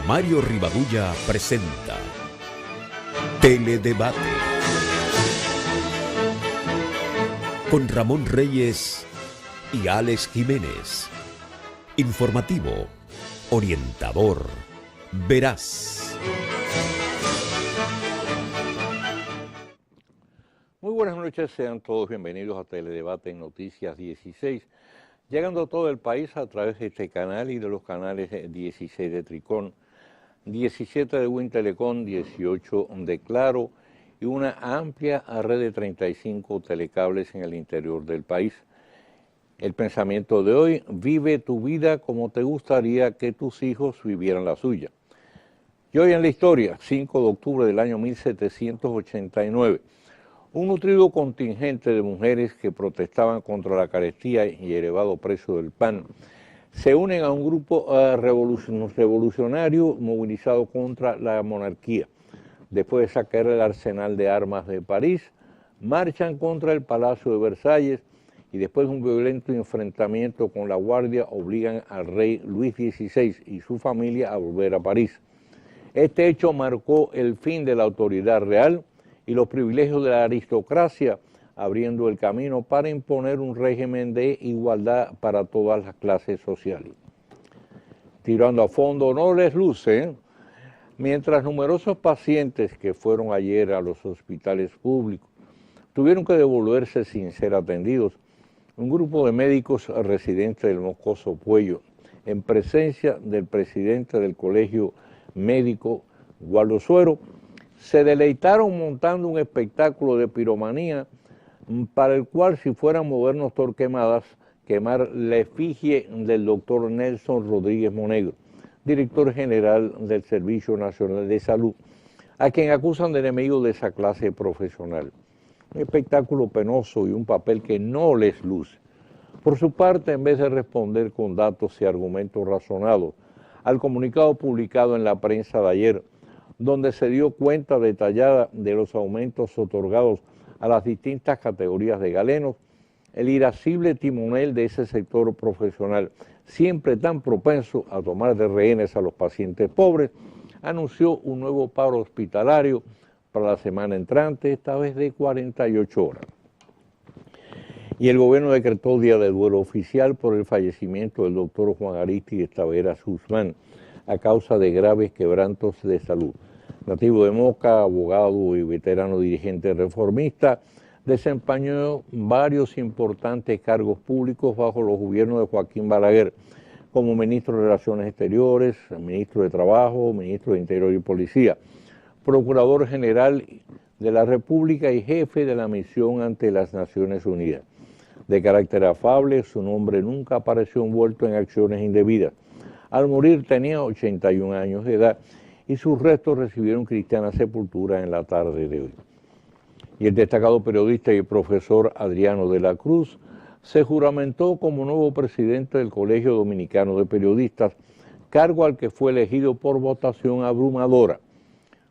Mario Rivadulla presenta Teledebate con Ramón Reyes y Alex Jiménez. Informativo, orientador, veraz. Muy buenas noches, sean todos bienvenidos a Teledebate en Noticias 16, llegando a todo el país a través de este canal y de los canales 16 de Tricón, 17 de Win Telecom, 18 de Claro y una amplia red de 35 telecables en el interior del país. El pensamiento de hoy: vive tu vida como te gustaría que tus hijos vivieran la suya. Y hoy en la historia, 5 de octubre del año 1789, un nutrido contingente de mujeres que protestaban contra la carestía y el elevado precio del pan se unen a un grupo revolucionario movilizado contra la monarquía. Después de saquear el arsenal de armas de París, marchan contra el Palacio de Versalles y después de un violento enfrentamiento con la Guardia obligan al rey Luis XVI y su familia a volver a París. Este hecho marcó el fin de la autoridad real y los privilegios de la aristocracia, abriendo el camino para imponer un régimen de igualdad para todas las clases sociales. Tirando a fondo no les luce, ¿eh? Mientras numerosos pacientes que fueron ayer a los hospitales públicos tuvieron que devolverse sin ser atendidos, un grupo de médicos residentes del Moscoso Puello, en presencia del presidente del Colegio Médico, Waldo Suero, se deleitaron montando un espectáculo de piromanía para el cual, si fueran modernos Torquemadas, quemar la efigie del doctor Nelson Rodríguez Monegro, director general del Servicio Nacional de Salud, a quien acusan de enemigo de esa clase profesional. Un espectáculo penoso y un papel que no les luce. Por su parte, en vez de responder con datos y argumentos razonados al comunicado publicado en la prensa de ayer, donde se dio cuenta detallada de los aumentos otorgados a las distintas categorías de galenos, el irascible timonel de ese sector profesional, siempre tan propenso a tomar de rehenes a los pacientes pobres, anunció un nuevo paro hospitalario para la semana entrante, esta vez de 48 horas. Y el gobierno decretó día de duelo oficial por el fallecimiento del doctor Juan Arístides Taveras Guzmán, a causa de graves quebrantos de salud. Nativo de Moca, abogado y veterano dirigente reformista, desempeñó varios importantes cargos públicos bajo los gobiernos de Joaquín Balaguer, como ministro de Relaciones Exteriores, ministro de Trabajo, ministro de Interior y Policía, procurador general de la República y jefe de la misión ante las Naciones Unidas. De carácter afable, su nombre nunca apareció envuelto en acciones indebidas. Al morir tenía 81 años de edad y sus restos recibieron cristiana sepultura en la tarde de hoy. Y el destacado periodista y profesor Adriano de la Cruz se juramentó como nuevo presidente del Colegio Dominicano de Periodistas, cargo al que fue elegido por votación abrumadora.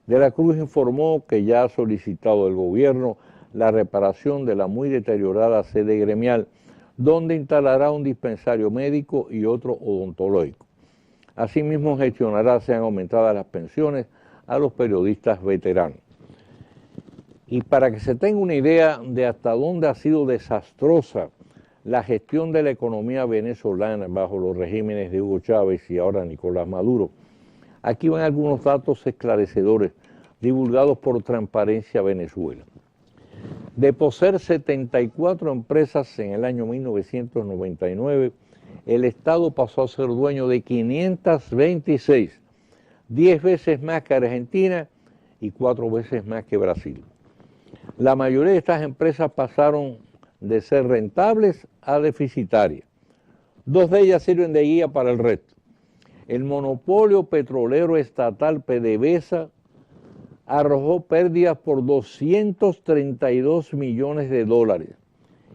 De la Cruz informó que ya ha solicitado al gobierno la reparación de la muy deteriorada sede gremial, donde instalará un dispensario médico y otro odontológico. Asimismo, gestionará sean aumentadas las pensiones a los periodistas veteranos. Y para que se tenga una idea de hasta dónde ha sido desastrosa la gestión de la economía venezolana bajo los regímenes de Hugo Chávez y ahora Nicolás Maduro, aquí van algunos datos esclarecedores divulgados por Transparencia Venezuela. De poseer 74 empresas en el año 1999, el Estado pasó a ser dueño de 526, 10 veces más que Argentina y 4 veces más que Brasil. La mayoría de estas empresas pasaron de ser rentables a deficitarias. 2 de ellas sirven de guía para el resto. El monopolio petrolero estatal PDVSA arrojó pérdidas por 232 millones de dólares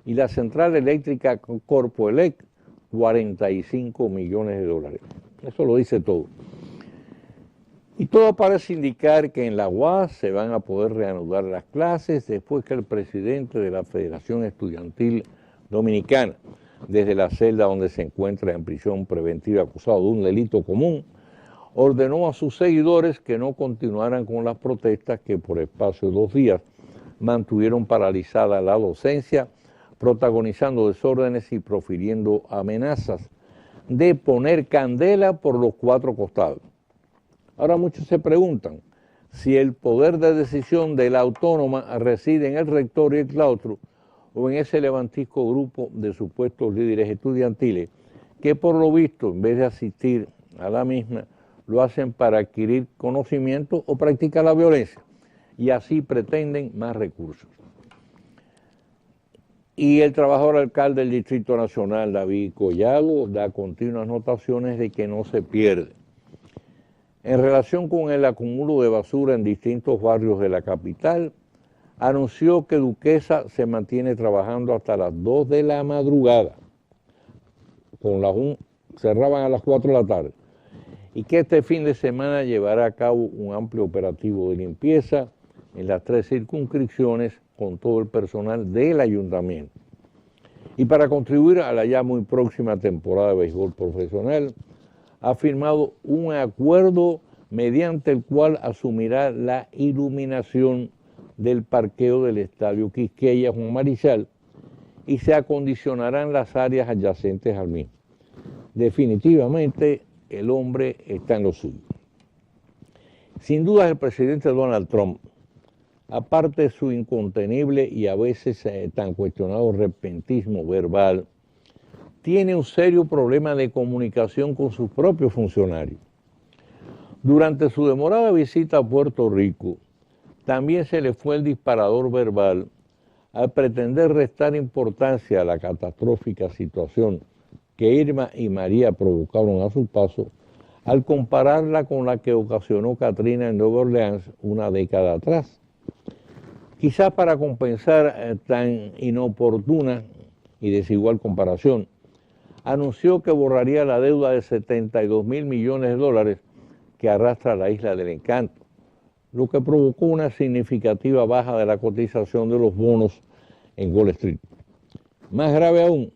y la central eléctrica Corpoelec 45 millones de dólares. Eso lo dice todo. Y todo parece indicar que en la UAS se van a poder reanudar las clases después que el presidente de la Federación Estudiantil Dominicana, desde la celda donde se encuentra en prisión preventiva acusado de un delito común, ordenó a sus seguidores que no continuaran con las protestas que por espacio de 2 días mantuvieron paralizada la docencia, protagonizando desórdenes y profiriendo amenazas de poner candela por los 4 costados. Ahora muchos se preguntan si el poder de decisión de la autónoma reside en el rector y el claustro o en ese levantisco grupo de supuestos líderes estudiantiles que por lo visto, en vez de asistir a la misma, lo hacen para adquirir conocimiento o practicar la violencia, y así pretenden más recursos. Y el trabajador alcalde del Distrito Nacional, David Collado, da continuas notaciones de que no se pierde. En relación con el acúmulo de basura en distintos barrios de la capital, anunció que Duquesa se mantiene trabajando hasta las 2 de la madrugada, cerraban a las 4 de la tarde, y que este fin de semana llevará a cabo un amplio operativo de limpieza en las 3 circunscripciones con todo el personal del ayuntamiento. Y para contribuir a la ya muy próxima temporada de béisbol profesional, ha firmado un acuerdo mediante el cual asumirá la iluminación del parqueo del Estadio Quisqueya Juan Marichal y se acondicionarán las áreas adyacentes al mismo. Definitivamente el hombre está en lo suyo. Sin duda el presidente Donald Trump, aparte de su incontenible y a veces tan cuestionado repentismo verbal, tiene un serio problema de comunicación con sus propios funcionarios. Durante su demorada visita a Puerto Rico, también se le fue el disparador verbal al pretender restar importancia a la catastrófica situación que Irma y María provocaron a su paso, al compararla con la que ocasionó Katrina en Nueva Orleans una década atrás. Quizás para compensar tan inoportuna y desigual comparación, anunció que borraría la deuda de 72.000 millones de dólares que arrastra la Isla del Encanto, lo que provocó una significativa baja de la cotización de los bonos en Wall Street. Más grave aún,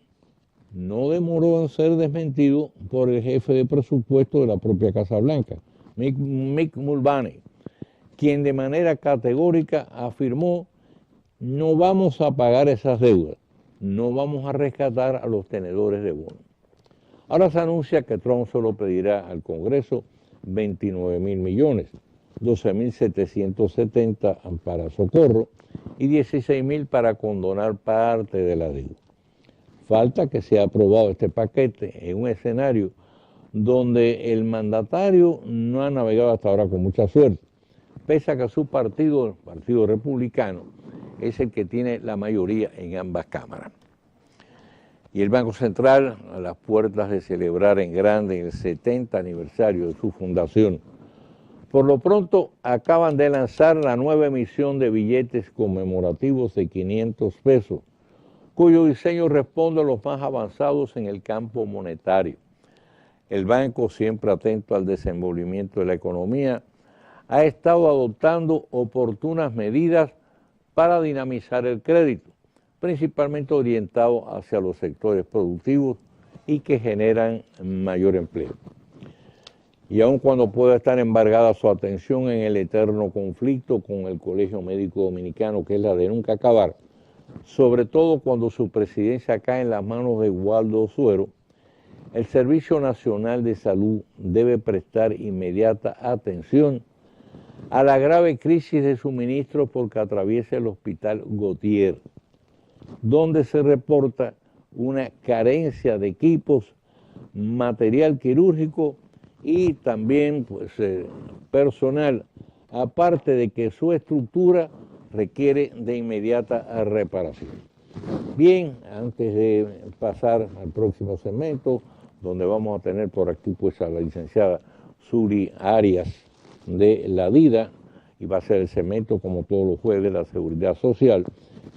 no demoró en ser desmentido por el jefe de presupuesto de la propia Casa Blanca, Mick Mulvaney, quien de manera categórica afirmó: no vamos a pagar esas deudas, no vamos a rescatar a los tenedores de bonos. Ahora se anuncia que Trump solo pedirá al Congreso 29.000 millones, 12.770 para socorro y 16.000 para condonar parte de la deuda. Falta que sea aprobado este paquete en un escenario donde el mandatario no ha navegado hasta ahora con mucha suerte, pese a que su partido, el Partido Republicano, es el que tiene la mayoría en ambas cámaras. Y el Banco Central, a las puertas de celebrar en grande el 70 aniversario de su fundación, por lo pronto acaban de lanzar la nueva emisión de billetes conmemorativos de 500 pesos, cuyo diseño responde a los más avanzados en el campo monetario. El banco, siempre atento al desenvolvimiento de la economía, ha estado adoptando oportunas medidas para dinamizar el crédito, principalmente orientado hacia los sectores productivos y que generan mayor empleo. Y aun cuando pueda estar embargada su atención en el eterno conflicto con el Colegio Médico Dominicano, que es la de nunca acabar, sobre todo cuando su presidencia cae en las manos de Waldo Suero, el Servicio Nacional de Salud debe prestar inmediata atención a la grave crisis de suministro porque atraviesa el Hospital Gautier, donde se reporta una carencia de equipos, material quirúrgico y también personal, aparte de que su estructura requiere de inmediata reparación. Bien, antes de pasar al próximo segmento, donde vamos a tener por aquí pues a la licenciada Suri Arias de la DIDA, y va a ser el segmento como todos los jueves de la Seguridad Social.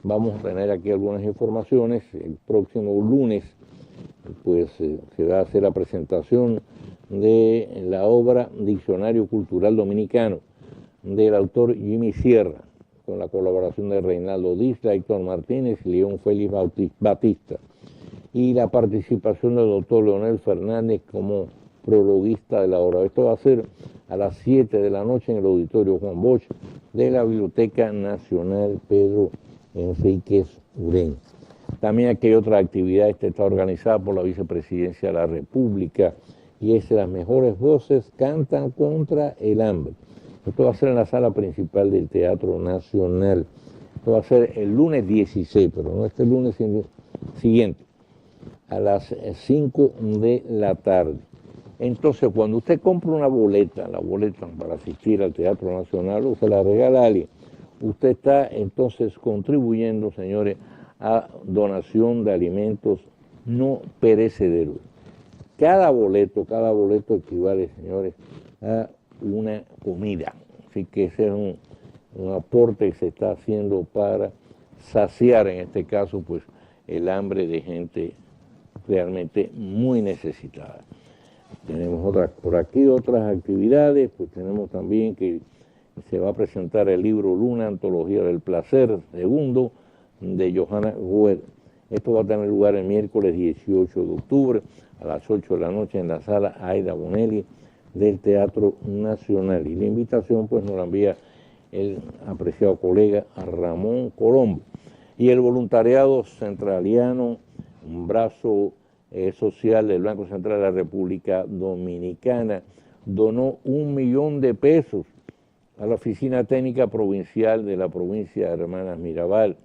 Vamos a tener aquí algunas informaciones. El próximo lunes pues se va a hacer la presentación de la obra Diccionario Cultural Dominicano del autor Jimmy Sierra, con la colaboración de Reinaldo Disla, Héctor Martínez y León Félix Batista, y la participación del doctor Leonel Fernández como prologuista de la hora. Esto va a ser a las 7 de la noche en el Auditorio Juan Bosch de la Biblioteca Nacional Pedro Enríquez Urén. También aquí hay otra actividad, esta está organizada por la Vicepresidencia de la República, y es Las Mejores Voces Cantan contra el Hambre. Esto va a ser en la sala principal del Teatro Nacional. Esto va a ser el lunes 16, pero no este lunes siguiente, a las 5 de la tarde. Entonces, cuando usted compra una boleta, la boleta para asistir al Teatro Nacional, o se la regala a alguien, usted está entonces contribuyendo, señores, a donación de alimentos no perecederos. Cada boleto equivale, señores, a una comida. Así que ese es un aporte que se está haciendo para saciar, en este caso, pues, el hambre de gente realmente muy necesitada. Tenemos por aquí otras actividades, pues tenemos también que se va a presentar el libro Luna, Antología del Placer, segundo, de Johanna Goethe. Esto va a tener lugar el miércoles 18 de octubre a las 8 de la noche en la sala Aida Bonelli del Teatro Nacional. Y la invitación pues nos la envía el apreciado colega Ramón Colombo. Y el voluntariado centraliano, un brazo social del Banco Central de la República Dominicana, donó 1 millón de pesos a la Oficina Técnica Provincial de la provincia de Hermanas Mirabal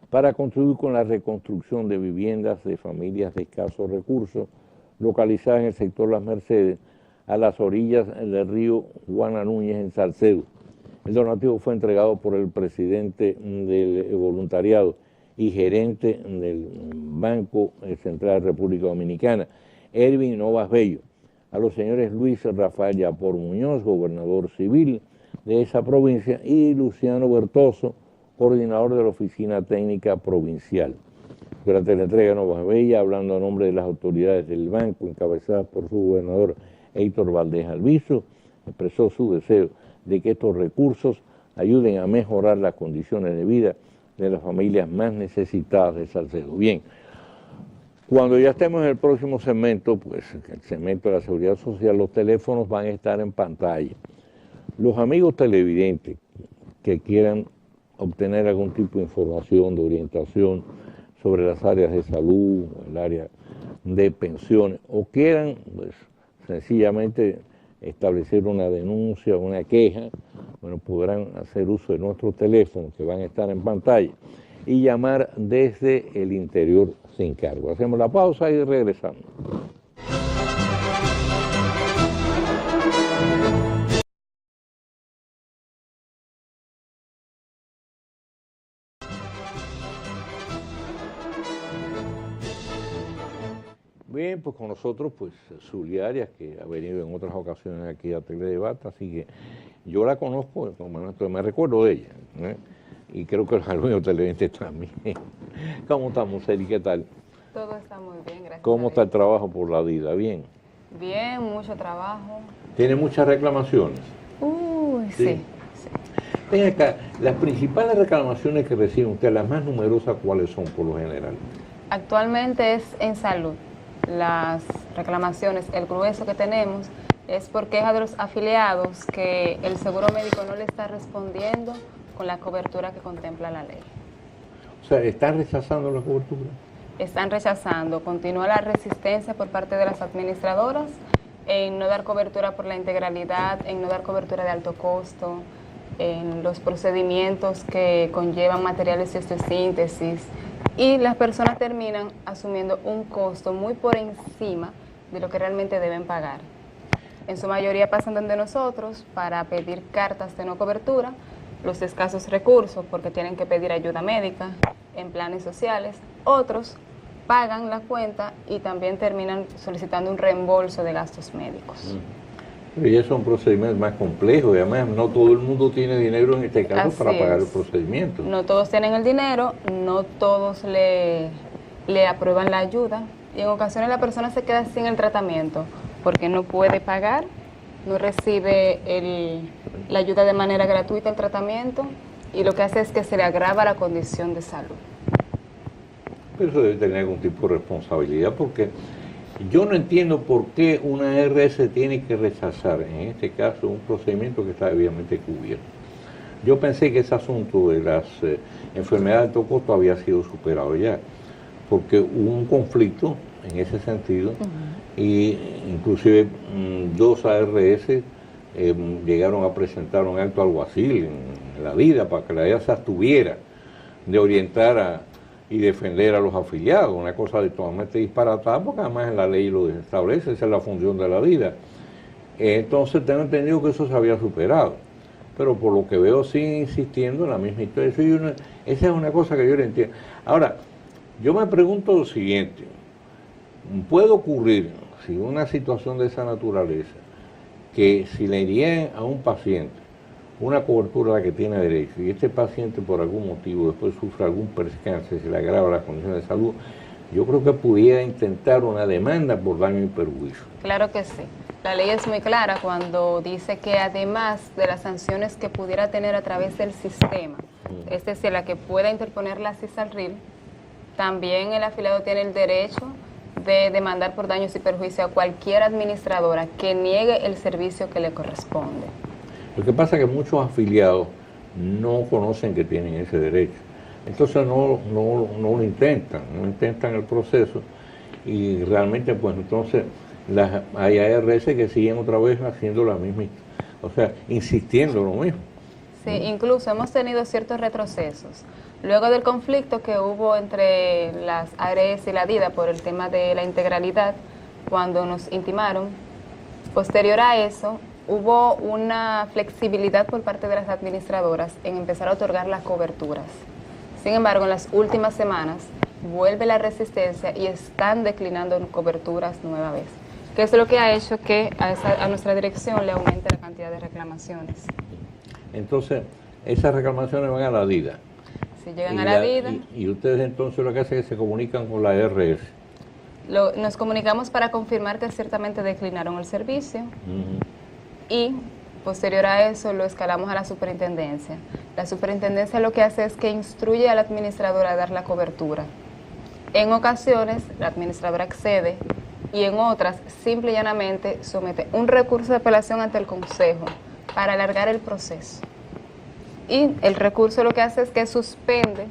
para contribuir con la reconstrucción de viviendas de familias de escasos recursos localizadas en el sector Las Mercedes, a las orillas del río Juana Núñez en Salcedo. El donativo fue entregado por el presidente del voluntariado y gerente del Banco Central de la República Dominicana, Erwin Novas Bello, a los señores Luis Rafael Yapor Muñoz, gobernador civil de esa provincia, y Luciano Bertoso, coordinador de la Oficina Técnica Provincial. Durante la entrega de Novas Bello, hablando a nombre de las autoridades del banco, encabezadas por su gobernador Héctor Valdés Alviso, expresó su deseo de que estos recursos ayuden a mejorar las condiciones de vida de las familias más necesitadas de Salcedo. Bien, cuando ya estemos en el próximo segmento, pues el segmento de la seguridad social, los teléfonos van a estar en pantalla. Los amigos televidentes que quieran obtener algún tipo de información, de orientación sobre las áreas de salud, el área de pensiones, o quieran pues, sencillamente establecer una denuncia, una queja, bueno, podrán hacer uso de nuestros teléfonos que van a estar en pantalla y llamar desde el interior sin cargo. Hacemos la pausa y regresamos. Bien, pues con nosotros, pues Zulia Arias, que ha venido en otras ocasiones aquí a Teledebate, así que yo la conozco, me recuerdo de ella, ¿eh? Y creo que los amigos televidentes también. ¿Cómo estamos, Eli? ¿Qué tal? Todo está muy bien, gracias. ¿Cómo está el trabajo por la vida? ¿Bien? Bien, mucho trabajo. ¿Tiene muchas reclamaciones? Sí. Ven acá, las principales reclamaciones que reciben ustedes, las más numerosas, ¿cuáles son por lo general? Actualmente es en salud. Las reclamaciones, el grueso que tenemos es por queja de los afiliados que el seguro médico no le está respondiendo con la cobertura que contempla la ley. O sea, ¿están rechazando la cobertura? Están rechazando. Continúa la resistencia por parte de las administradoras en no dar cobertura por la integralidad, en no dar cobertura de alto costo, en los procedimientos que conllevan materiales de osteosíntesis, y las personas terminan asumiendo un costo muy por encima de lo que realmente deben pagar. En su mayoría pasan donde nosotros para pedir cartas de no cobertura, los escasos recursos porque tienen que pedir ayuda médica en planes sociales. Otros pagan la cuenta y también terminan solicitando un reembolso de gastos médicos. Pero ya son procedimientos más complejos y además no todo el mundo tiene dinero en este caso para pagar el procedimiento. No todos tienen el dinero, no todos le aprueban la ayuda y en ocasiones la persona se queda sin el tratamiento porque no puede pagar, no recibe la ayuda de manera gratuita, el tratamiento, y lo que hace es que se le agrava la condición de salud. Pero eso debe tener algún tipo de responsabilidad porque Yo no entiendo por qué una ARS tiene que rechazar, en este caso, un procedimiento que está debidamente cubierto. Yo pensé que ese asunto de las enfermedades de alto costo había sido superado ya, porque hubo un conflicto en ese sentido, y inclusive dos ARS llegaron a presentar un acto alguacil en la vida para que la DIA se abstuviera de orientar y defender a los afiliados, una cosa de totalmente disparatada, porque además en la ley lo establece, esa es la función de la vida. Entonces tengo entendido que eso se había superado, pero por lo que veo siguen insistiendo en la misma historia. Esa es una cosa que yo no entiendo. Ahora, yo me pregunto lo siguiente, ¿puede ocurrir, si una situación de esa naturaleza, que si le dieran a un paciente una cobertura a la que tiene derecho y este paciente por algún motivo después sufre algún percance, se le agrava la condición de salud, yo creo que pudiera intentar una demanda por daño y perjuicio? Claro que sí. La ley es muy clara cuando dice que además de las sanciones que pudiera tener a través del sistema, es decir, la que pueda interponer la CISALRIL, también el afiliado tiene el derecho de demandar por daños y perjuicios a cualquier administradora que niegue el servicio que le corresponde. Lo que pasa es que muchos afiliados no conocen que tienen ese derecho, entonces no lo intentan, no intentan el proceso, y realmente pues entonces hay ARS que siguen otra vez haciendo la misma, o sea, insistiendo lo mismo. Sí, incluso hemos tenido ciertos retrocesos. Luego del conflicto que hubo entre las ARS y la DIDA por el tema de la integralidad, cuando nos intimaron, posterior a eso, hubo una flexibilidad por parte de las administradoras en empezar a otorgar las coberturas. Sin embargo, en las últimas semanas vuelve la resistencia y están declinando coberturas nueva vez, que es lo que ha hecho que a nuestra dirección le aumente la cantidad de reclamaciones. Entonces, esas reclamaciones van a la DIDA. Si llegan a la DIDA. Y ustedes entonces lo que hacen es que se comunican con la ARS. Nos comunicamos para confirmar que ciertamente declinaron el servicio. Y posterior a eso lo escalamos a la superintendencia. La superintendencia lo que hace es que instruye a la administradora a dar la cobertura. En ocasiones la administradora accede y en otras simple y llanamente somete un recurso de apelación ante el consejo para alargar el proceso. Y el recurso lo que hace es que suspende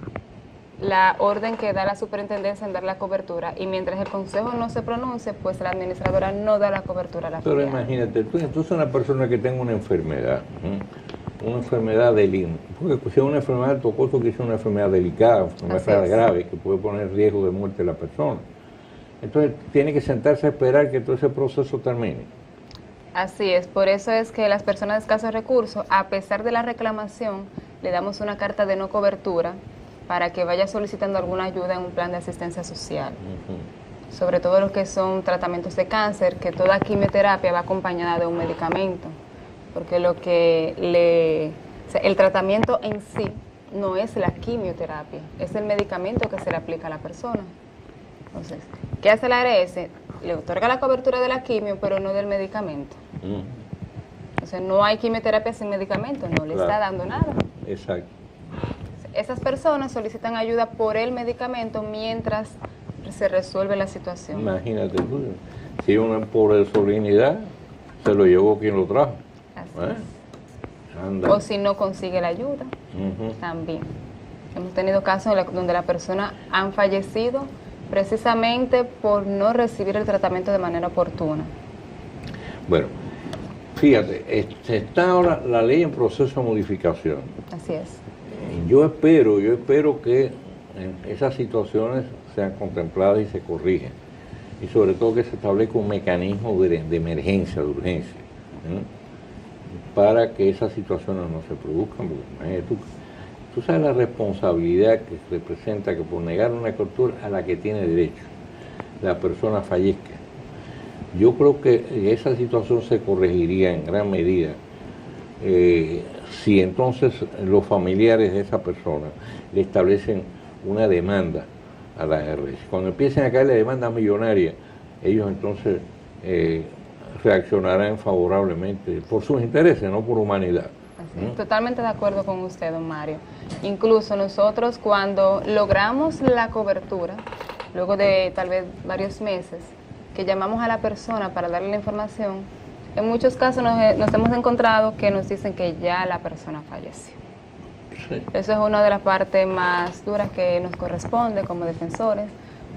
la orden que da la superintendencia en dar la cobertura, y mientras el consejo no se pronuncie, pues la administradora no da la cobertura a la Pero afiliada. imagínate, tú entonces una persona que tenga una enfermedad delicada, porque si es una enfermedad de alto costo, que es una enfermedad delicada, una enfermedad grave, que puede poner en riesgo de muerte a la persona. Entonces tiene que sentarse a esperar que todo ese proceso termine. Así es, por eso es que las personas de escasos recursos, a pesar de la reclamación, le damos una carta de no cobertura para que vaya solicitando alguna ayuda en un plan de asistencia social. Sobre todo lo que son tratamientos de cáncer, que toda quimioterapia va acompañada de un medicamento, porque el tratamiento en sí no es la quimioterapia, es el medicamento que se le aplica a la persona. Entonces, ¿qué hace la ARS? Le otorga la cobertura de la quimio, pero no del medicamento. Entonces, no hay quimioterapia sin medicamento, no le está dando nada. Exacto. Esas personas solicitan ayuda por el medicamento mientras se resuelve la situación. Imagínate tú, si una pobre solemnidad se lo llevó quien lo trajo. O si no consigue la ayuda, también. Hemos tenido casos donde la persona han fallecido precisamente por no recibir el tratamiento de manera oportuna. Bueno, fíjate, está ahora la ley en proceso de modificación. Así es. Yo espero que esas situaciones sean contempladas y se corrigen, y sobre todo que se establezca un mecanismo de emergencia, de urgencia, para que esas situaciones no se produzcan. Porque tú sabes la responsabilidad que representa que por negar una cobertura a la que tiene derecho, la persona fallezca. Yo creo que esa situación se corregiría en gran medida si entonces los familiares de esa persona le establecen una demanda a la ARS. Cuando empiecen a caer la demanda millonaria, ellos entonces reaccionarán favorablemente por sus intereses, no por humanidad. Totalmente de acuerdo con usted, don Mario. Incluso nosotros, cuando logramos la cobertura, luego de tal vez varios meses, que llamamos a la persona para darle la información, en muchos casos nos hemos encontrado que nos dicen que ya la persona falleció. Sí. Eso es una de las partes más duras que nos corresponde como defensores,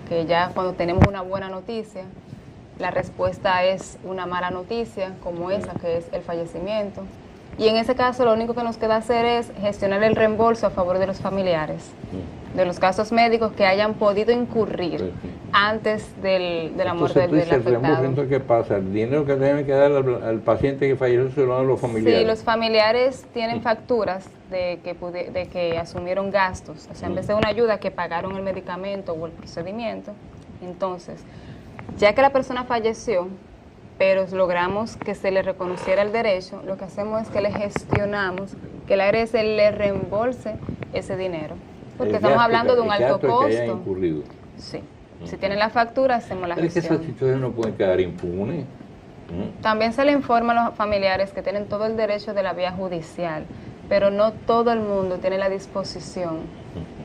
que ya cuando tenemos una buena noticia, la respuesta es una mala noticia, como esa que es el fallecimiento. Y en ese caso lo único que nos queda hacer es gestionar el reembolso a favor de los familiares, de los casos médicos que hayan podido incurrir antes de la muerte del afectado. Entonces, ¿qué pasa? ¿El dinero que deben que dar al paciente que falleció se lo dan a los familiares? Sí, los familiares tienen facturas de que asumieron gastos, o sea, en vez de una ayuda que pagaron el medicamento o el procedimiento. Entonces, ya que la persona falleció, pero logramos que se le reconociera el derecho, lo que hacemos es que le gestionamos que la ARS le reembolse ese dinero, porque estamos hablando de un alto costo. Sí. Si tienen la factura, hacemos la gestión. Es que esas situaciones no pueden quedar impunes. También se le informa a los familiares que tienen todo el derecho de la vía judicial, pero no todo el mundo tiene la disposición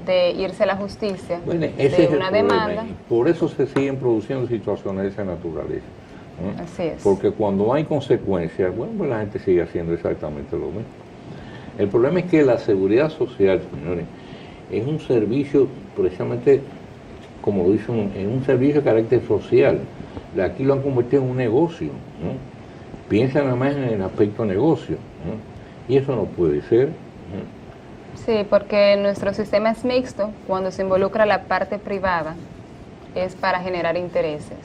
de irse a la justicia, de una demanda. Por eso se siguen produciendo situaciones de esa naturaleza. Así es. Porque cuando hay consecuencias, bueno, pues la gente sigue haciendo exactamente lo mismo. El problema es que la seguridad social, señores, es un servicio, precisamente, como dicen, es un servicio de carácter social. Aquí lo han convertido en un negocio, ¿no? Piensan nada más en el aspecto negocio, ¿no? Y eso no puede ser, ¿no? Sí, porque nuestro sistema es mixto. Cuando se involucra la parte privada, es para generar intereses.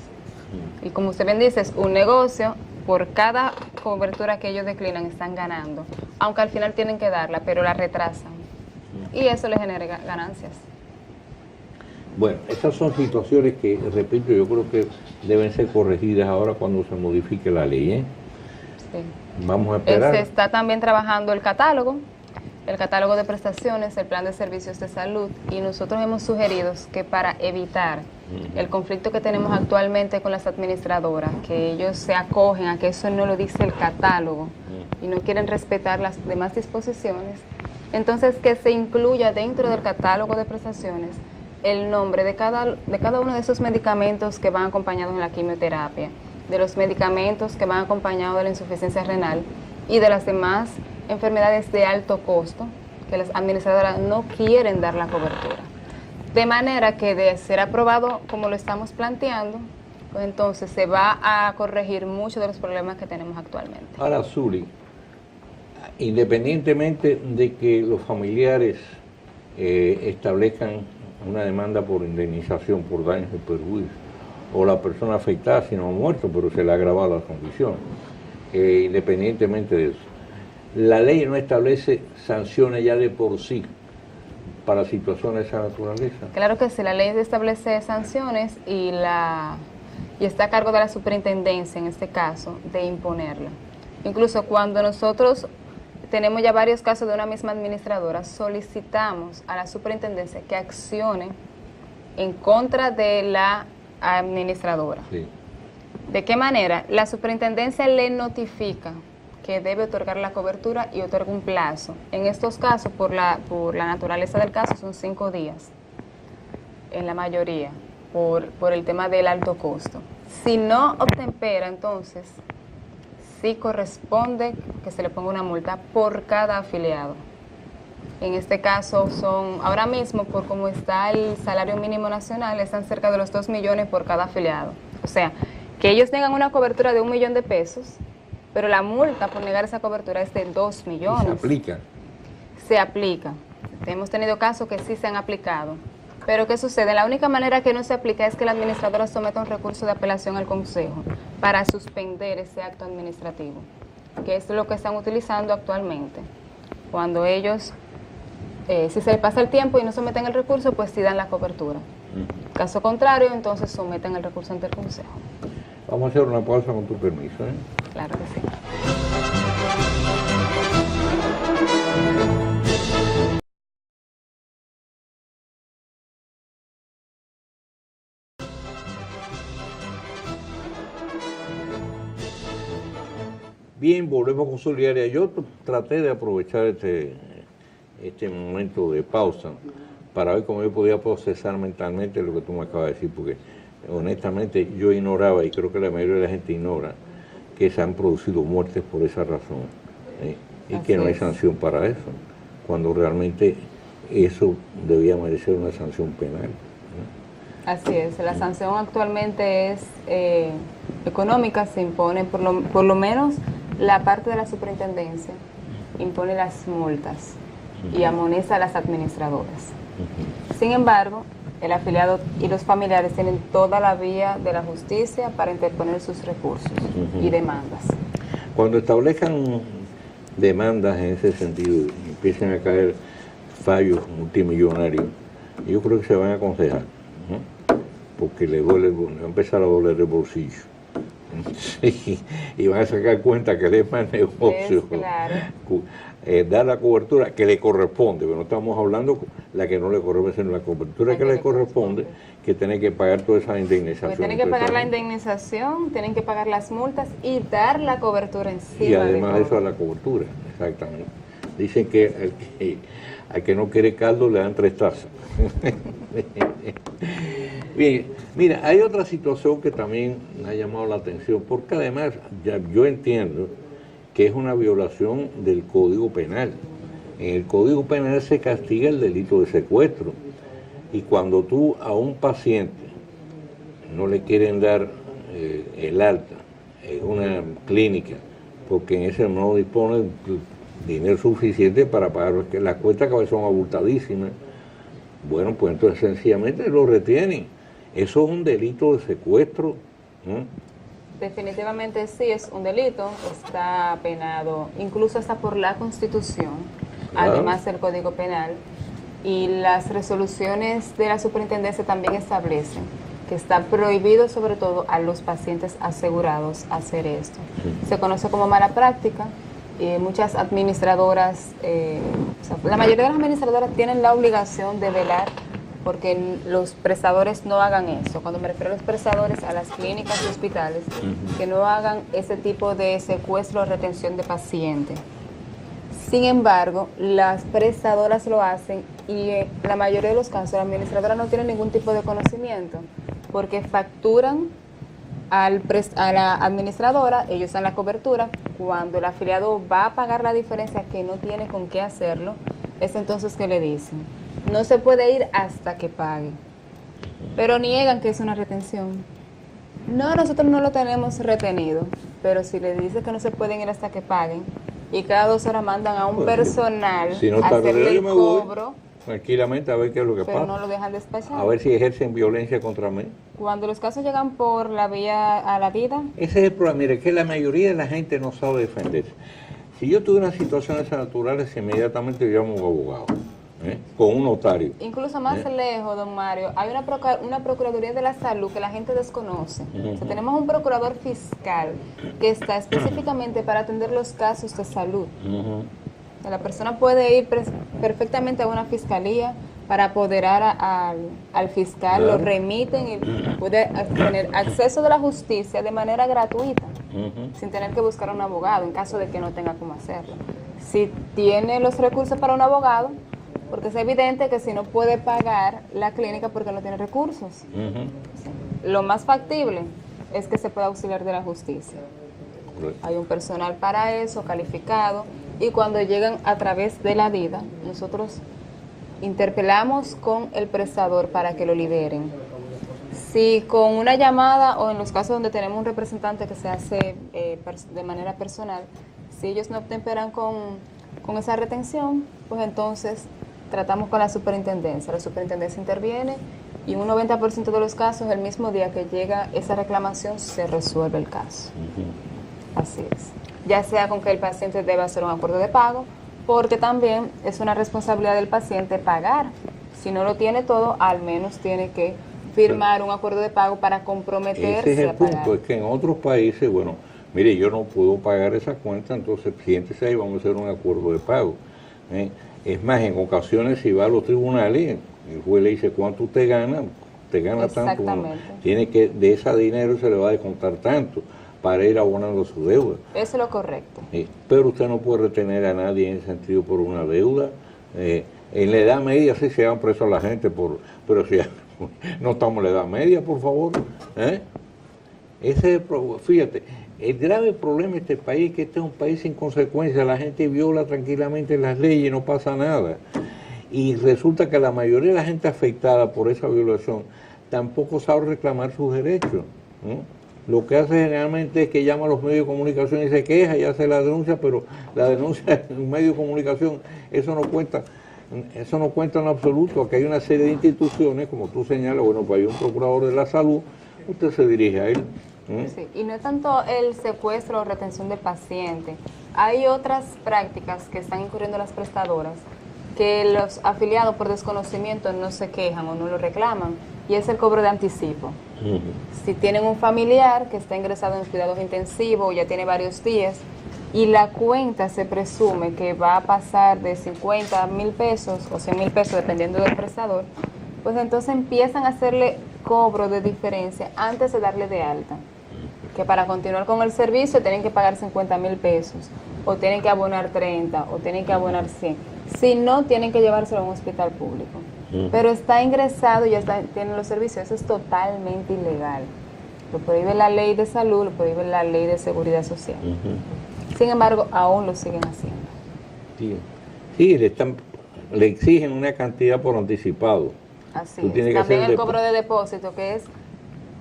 Y como usted bien dice, es un negocio, por cada cobertura que ellos declinan están ganando, aunque al final tienen que darla, pero la retrasan. Y eso les genera ganancias. Bueno, estas son situaciones que, repito, yo creo que deben ser corregidas ahora cuando se modifique la ley, ¿eh? Sí. Vamos a esperar. Se está también trabajando el catálogo de prestaciones, el plan de servicios de salud, y nosotros hemos sugerido que para evitar el conflicto que tenemos actualmente con las administradoras, que ellos se acogen a que eso no lo dice el catálogo y no quieren respetar las demás disposiciones, entonces que se incluya dentro del catálogo de prestaciones el nombre de cada uno de esos medicamentos que van acompañados en la quimioterapia, de los medicamentos que van acompañados de la insuficiencia renal y de las demás enfermedades de alto costo que las administradoras no quieren dar la cobertura. De manera que de ser aprobado como lo estamos planteando, pues entonces se va a corregir muchos de los problemas que tenemos actualmente. Ahora, Zuli, independientemente de que los familiares establezcan una demanda por indemnización por daños y perjuicios, o la persona afectada si no ha muerto, pero se le ha agravado la condición, independientemente de eso, la ley no establece sanciones ya de por sí para situaciones de esa naturaleza. Claro que sí, la ley establece sanciones y está a cargo de la superintendencia, en este caso, de imponerla. Incluso cuando nosotros tenemos ya varios casos de una misma administradora, solicitamos a la superintendencia que accione en contra de la administradora. Sí. ¿De qué manera? La superintendencia le notifica que debe otorgar la cobertura y otorga un plazo. En estos casos, por la naturaleza del caso, son 5 días, en la mayoría, por el tema del alto costo. Si no obtempera, entonces, sí corresponde que se le ponga una multa por cada afiliado. En este caso ahora mismo, por cómo está el salario mínimo nacional, están cerca de los 2 millones por cada afiliado. O sea, que ellos tengan una cobertura de 1 millón de pesos, pero la multa por negar esa cobertura es de 2 millones. ¿Se aplica? Se aplica. Hemos tenido casos que sí se han aplicado. Pero ¿qué sucede? La única manera que no se aplica es que la administradora someta un recurso de apelación al Consejo para suspender ese acto administrativo, que es lo que están utilizando actualmente. Cuando ellos, si se les pasa el tiempo y no someten el recurso, pues sí dan la cobertura. Caso contrario, entonces someten el recurso ante el Consejo. Vamos a hacer una pausa con tu permiso, ¿eh? Claro que sí. Bien, volvemos con Solidaria. Yo traté de aprovechar este momento de pausa para ver cómo yo podía procesar mentalmente lo que tú me acabas de decir, porque honestamente yo ignoraba, y creo que la mayoría de la gente ignora, que se han producido muertes por esa razón, y que no hay sanción para eso, cuando realmente eso debía merecer una sanción penal. Así es, la sanción actualmente es económica, se impone por lo menos la parte de la superintendencia, impone las multas y amonesta a las administradoras. Sin embargo, el afiliado y los familiares tienen toda la vía de la justicia para interponer sus recursos y demandas. Cuando establezcan demandas en ese sentido y empiecen a caer fallos multimillonarios, yo creo que se van a aconsejar, porque le va a empezar a doler el bolsillo. Sí, y van a sacar cuenta que es más negocio dar la cobertura que le corresponde, pero no estamos hablando la que no le corresponde, sino la cobertura que le corresponde, que tienen que pagar toda esa indemnización. Tienen que pagar la indemnización, tienen que pagar las multas y dar la cobertura encima. Y además de eso a la cobertura, exactamente. Dicen que al que no quiere caldo le dan 3 tazas. Bien, mira, hay otra situación que también me ha llamado la atención, porque además yo entiendo que es una violación del Código Penal. En el Código Penal se castiga el delito de secuestro, y cuando tú a un paciente no le quieren dar el alta en una clínica, porque en ese no dispone dinero suficiente para pagar, porque las cuentas que son abultadísimas, bueno, pues entonces sencillamente lo retienen. Eso es un delito de secuestro, ¿no? Definitivamente sí, es un delito, está penado, incluso hasta por la Constitución, además del Código Penal, y las resoluciones de la superintendencia también establecen que está prohibido sobre todo a los pacientes asegurados hacer esto. Se conoce como mala práctica, y muchas administradoras, la mayoría de las administradoras tienen la obligación de velar porque los prestadores no hagan eso. Cuando me refiero a los prestadores, a las clínicas y hospitales, que no hagan ese tipo de secuestro o retención de pacientes. Sin embargo, las prestadoras lo hacen y en la mayoría de los casos la administradora no tiene ningún tipo de conocimiento porque facturan a la administradora, ellos dan la cobertura. Cuando el afiliado va a pagar la diferencia que no tiene con qué hacerlo, es entonces que le dicen, no se puede ir hasta que pague. Pero niegan que es una retención. No, nosotros no lo tenemos retenido, pero si le dice que no se pueden ir hasta que paguen, y cada 2 horas mandan a un personal a hacerle el cobro, tranquilamente a ver qué es lo que pasa. Pero no lo dejan despachar. A ver si ejercen violencia contra mí. Cuando los casos llegan por la vía a la vida. Ese es el problema. Mire, que la mayoría de la gente no sabe defenderse. Si yo tuve una situación de esas naturales, inmediatamente llamo a un abogado, con un notario. Incluso más lejos, don Mario, hay una Procuraduría de la Salud que la gente desconoce. O sea, tenemos un procurador fiscal que está específicamente para atender los casos de salud. La persona puede ir perfectamente a una fiscalía para apoderar al fiscal, lo remiten y puede tener acceso de la justicia de manera gratuita, sin tener que buscar a un abogado en caso de que no tenga cómo hacerlo. Si tiene los recursos para un abogado, porque es evidente que si no puede pagar la clínica porque no tiene recursos. Lo más factible es que se pueda auxiliar de la justicia. Hay un personal para eso, calificado, y cuando llegan a través de la DIDA, nosotros interpelamos con el prestador para que lo liberen. Si con una llamada o en los casos donde tenemos un representante que se hace de manera personal, si ellos no temperan con esa retención, pues entonces tratamos con la superintendencia. La superintendencia interviene y en un 90% de los casos, el mismo día que llega esa reclamación, se resuelve el caso. Así es. Ya sea con que el paciente deba hacer un acuerdo de pago, porque también es una responsabilidad del paciente pagar. Si no lo tiene todo, al menos tiene que firmar un acuerdo de pago para comprometerse ese es el a pagar. punto, es que en otros países, bueno, mire, yo no puedo pagar esa cuenta, entonces siéntese ahí, vamos a hacer un acuerdo de pago. Es más, en ocasiones si va a los tribunales, el juez le dice cuánto usted gana tanto, bueno, tiene que, de ese dinero se le va a descontar tanto para ir abonando su deuda. Eso es lo correcto. Pero usted no puede retener a nadie en ese sentido por una deuda. En la edad media sí se han preso a la gente, pero si No estamos en la Edad Media, por favor. Ese es fíjate, el grave problema de este país es que este es un país sin consecuencias. La gente viola tranquilamente las leyes y no pasa nada. Y resulta que la mayoría de la gente afectada por esa violación tampoco sabe reclamar sus derechos, ¿no? Lo que hace generalmente es que llama a los medios de comunicación y se queja y hace la denuncia, pero la denuncia en un medio de comunicación, eso no cuenta en absoluto. Aquí hay una serie de instituciones, como tú señalas, bueno, pues hay un procurador de la salud, usted se dirige a él. Sí, y no es tanto el secuestro o retención de paciente, hay otras prácticas que están incurriendo las prestadoras que los afiliados por desconocimiento no se quejan o no lo reclaman, y es el cobro de anticipo. Si tienen un familiar que está ingresado en cuidados intensivos, ya tiene varios días, y la cuenta se presume que va a pasar de 50,000 pesos o 100,000 pesos, dependiendo del prestador, pues entonces empiezan a hacerle cobro de diferencia antes de darle de alta. Que para continuar con el servicio tienen que pagar 50,000 pesos, o tienen que abonar 30, o tienen que abonar 100. Si no, tienen que llevárselo a un hospital público. Pero está ingresado y ya tienen los servicios. Eso es totalmente ilegal. Lo prohíbe la ley de salud, lo prohíbe la ley de seguridad social. Sin embargo, aún lo siguen haciendo. Sí, le exigen una cantidad por anticipado. Así es. También el cobro de depósito, que es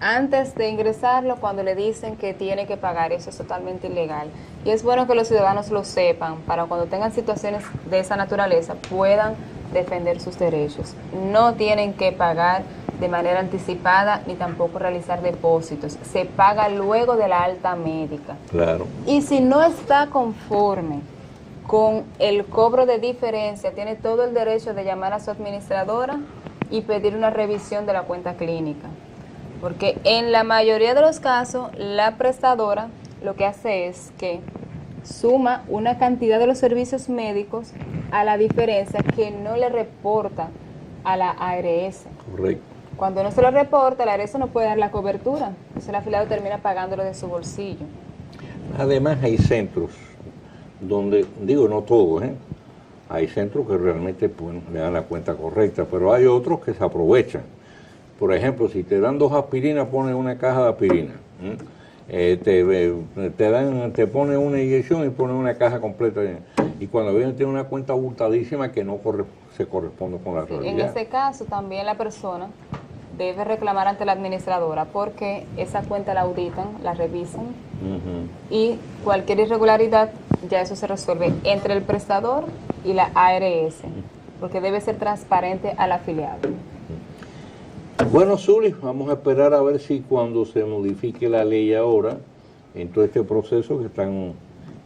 antes de ingresarlo, cuando le dicen que tiene que pagar. Eso es totalmente ilegal. Y es bueno que los ciudadanos lo sepan, para cuando tengan situaciones de esa naturaleza puedan defender sus derechos. No tienen que pagar de manera anticipada ni tampoco realizar depósitos. Se paga luego de la alta médica. Claro. Y si no está conforme con el cobro de diferencia, tiene todo el derecho de llamar a su administradora y pedir una revisión de la cuenta clínica. Porque en la mayoría de los casos, la prestadora lo que hace es que suma una cantidad de los servicios médicos a la diferencia que no le reporta a la ARS. Correcto. Cuando no se lo reporta, la ARS no puede dar la cobertura. Entonces el afiliado termina pagándolo de su bolsillo. Además hay centros donde, digo, no todos, hay centros que realmente le dan la cuenta correcta, pero hay otros que se aprovechan. Por ejemplo, si te dan 2 aspirinas, ponen una caja de aspirina. Te ponen una inyección y ponen una caja completa. Y cuando vienen tiene una cuenta abultadísima que no se corresponde con la realidad. En ese caso también la persona debe reclamar ante la administradora, porque esa cuenta la auditan, la revisan, y cualquier irregularidad ya eso se resuelve entre el prestador y la ARS, porque debe ser transparente al afiliado. Bueno, Zuli, vamos a esperar a ver si cuando se modifique la ley ahora, en todo este proceso que están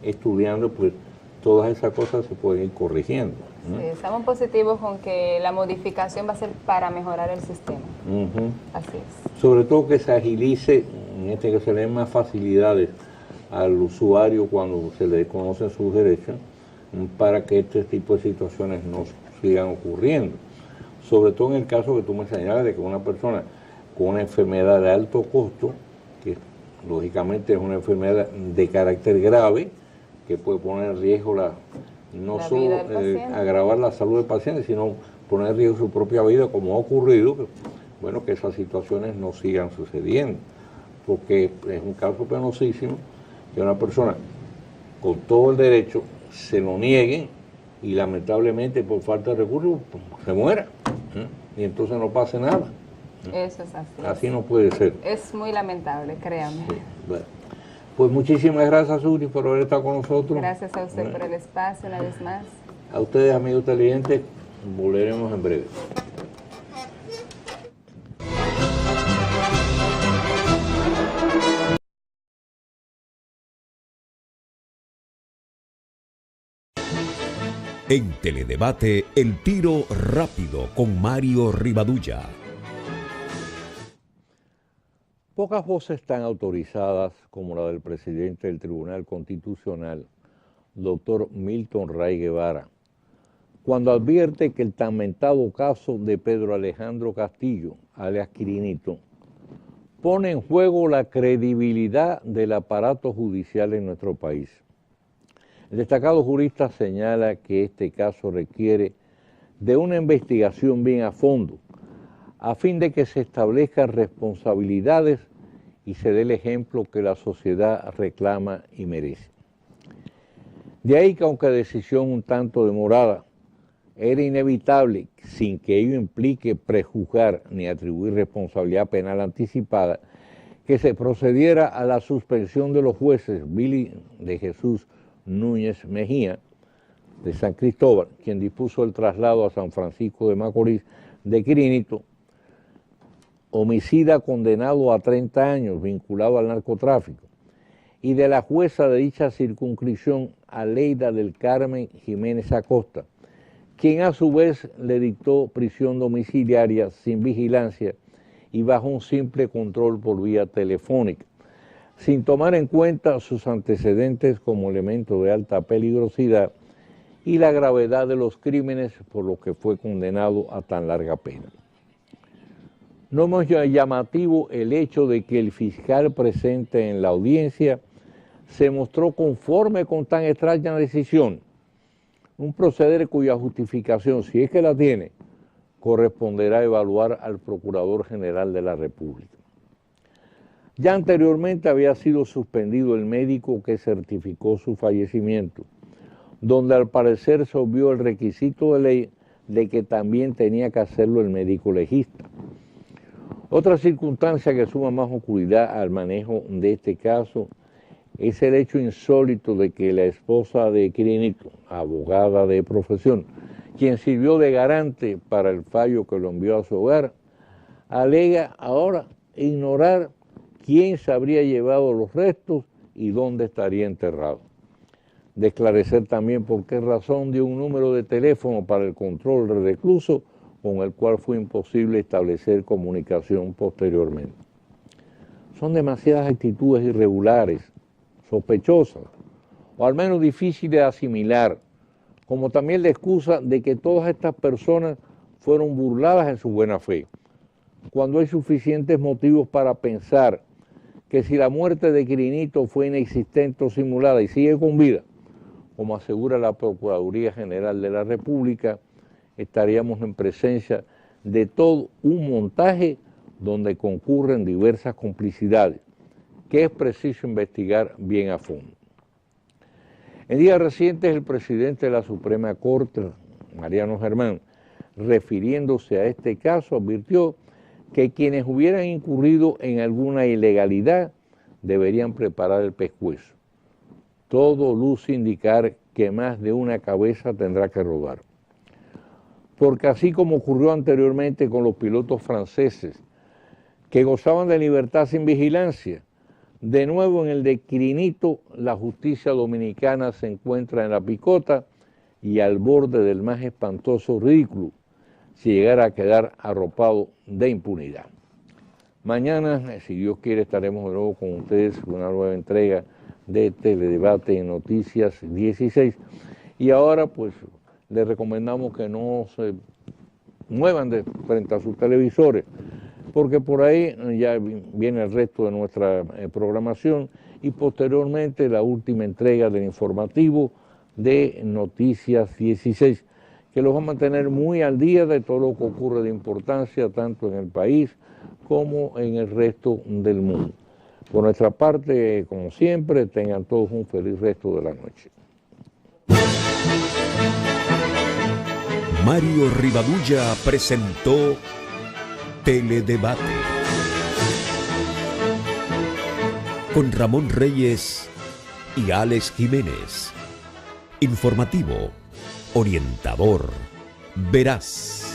estudiando, pues todas esas cosas se pueden ir corrigiendo. Sí, estamos positivos con que la modificación va a ser para mejorar el sistema. Así es. Sobre todo que se agilice, que se le den más facilidades al usuario cuando se le conocen sus derechos, para que este tipo de situaciones no sigan ocurriendo. Sobre todo en el caso que tú me señalas de que una persona con una enfermedad de alto costo, que lógicamente es una enfermedad de carácter grave, que puede poner en riesgo no solo agravar la salud del paciente, sino poner en riesgo su propia vida, como ha ocurrido, bueno, que esas situaciones no sigan sucediendo, porque es un caso penosísimo que una persona con todo el derecho se lo nieguen y lamentablemente por falta de recursos se muera, y entonces no pase nada. Eso es así. Así no puede ser. Es muy lamentable, créame. Sí. Bueno, pues muchísimas gracias, Zuli, por haber estado con nosotros. Gracias a usted por el espacio una vez más. A ustedes, amigos televidentes, volveremos en breve. En Teledebate, El Tiro Rápido con Mario Rivadulla. Pocas voces tan autorizadas como la del presidente del Tribunal Constitucional, doctor Milton Ray Guevara, cuando advierte que el tan mentado caso de Pedro Alejandro Castillo, alias Quirinito, pone en juego la credibilidad del aparato judicial en nuestro país. El destacado jurista señala que este caso requiere de una investigación bien a fondo, a fin de que se establezcan responsabilidades y se dé el ejemplo que la sociedad reclama y merece. De ahí que, aunque decisión un tanto demorada, era inevitable, sin que ello implique prejuzgar ni atribuir responsabilidad penal anticipada, que se procediera a la suspensión de los jueces Billy de Jesús Núñez Mejía, de San Cristóbal, quien dispuso el traslado a San Francisco de Macorís de Quirinito, homicida condenado a 30 años vinculado al narcotráfico, y de la jueza de dicha circunscripción, Aleida del Carmen Jiménez Acosta, quien a su vez le dictó prisión domiciliaria sin vigilancia y bajo un simple control por vía telefónica, sin tomar en cuenta sus antecedentes como elemento de alta peligrosidad y la gravedad de los crímenes por los que fue condenado a tan larga pena. No es llamativo el hecho de que el fiscal presente en la audiencia se mostró conforme con tan extraña decisión, un proceder cuya justificación, si es que la tiene, corresponderá evaluar al Procurador General de la República. Ya anteriormente había sido suspendido el médico que certificó su fallecimiento, donde al parecer se obvió el requisito de ley de que también tenía que hacerlo el médico legista. Otra circunstancia que suma más oscuridad al manejo de este caso es el hecho insólito de que la esposa de Quirinito, abogada de profesión, quien sirvió de garante para el fallo que lo envió a su hogar, alega ahora ignorar quién se habría llevado los restos y dónde estaría enterrado. De esclarecer también por qué razón dio un número de teléfono para el control del recluso con el cual fue imposible establecer comunicación posteriormente. Son demasiadas actitudes irregulares, sospechosas, o al menos difíciles de asimilar, como también la excusa de que todas estas personas fueron burladas en su buena fe, cuando hay suficientes motivos para pensar que si la muerte de Quirinito fue inexistente o simulada y sigue con vida, como asegura la Procuraduría General de la República, estaríamos en presencia de todo un montaje donde concurren diversas complicidades, que es preciso investigar bien a fondo. En días recientes, el presidente de la Suprema Corte, Mariano Germán, refiriéndose a este caso, advirtió que quienes hubieran incurrido en alguna ilegalidad deberían preparar el pescuezo. Todo luce indicar que más de una cabeza tendrá que rodar. Porque así como ocurrió anteriormente con los pilotos franceses, que gozaban de libertad sin vigilancia, de nuevo en el de Quirinito, la justicia dominicana se encuentra en la picota y al borde del más espantoso ridículo, si llegara a quedar arropado de impunidad. Mañana, si Dios quiere, estaremos de nuevo con ustedes con una nueva entrega de Teledebate en Noticias 16. Y ahora, pues, les recomendamos que no se muevan de frente a sus televisores, porque por ahí ya viene el resto de nuestra programación y posteriormente la última entrega del informativo de Noticias 16, que los va a mantener muy al día de todo lo que ocurre de importancia, tanto en el país como en el resto del mundo. Por nuestra parte, como siempre, tengan todos un feliz resto de la noche. Mario Rivadulla presentó Teledebate con Ramón Reyes y Alex Jiménez. Informativo, orientador, veraz.